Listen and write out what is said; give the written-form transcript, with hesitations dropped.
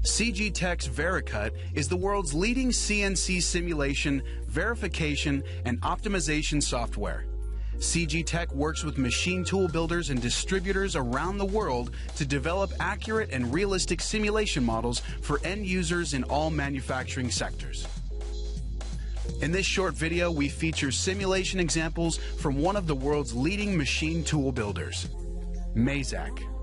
CG Tech's Vericut is the world's leading CNC simulation, verification, and optimization software. CG Tech works with machine tool builders and distributors around the world to develop accurate and realistic simulation models for end users in all manufacturing sectors. In this short video, we feature simulation examples from one of the world's leading machine tool builders, YAMAZAKI.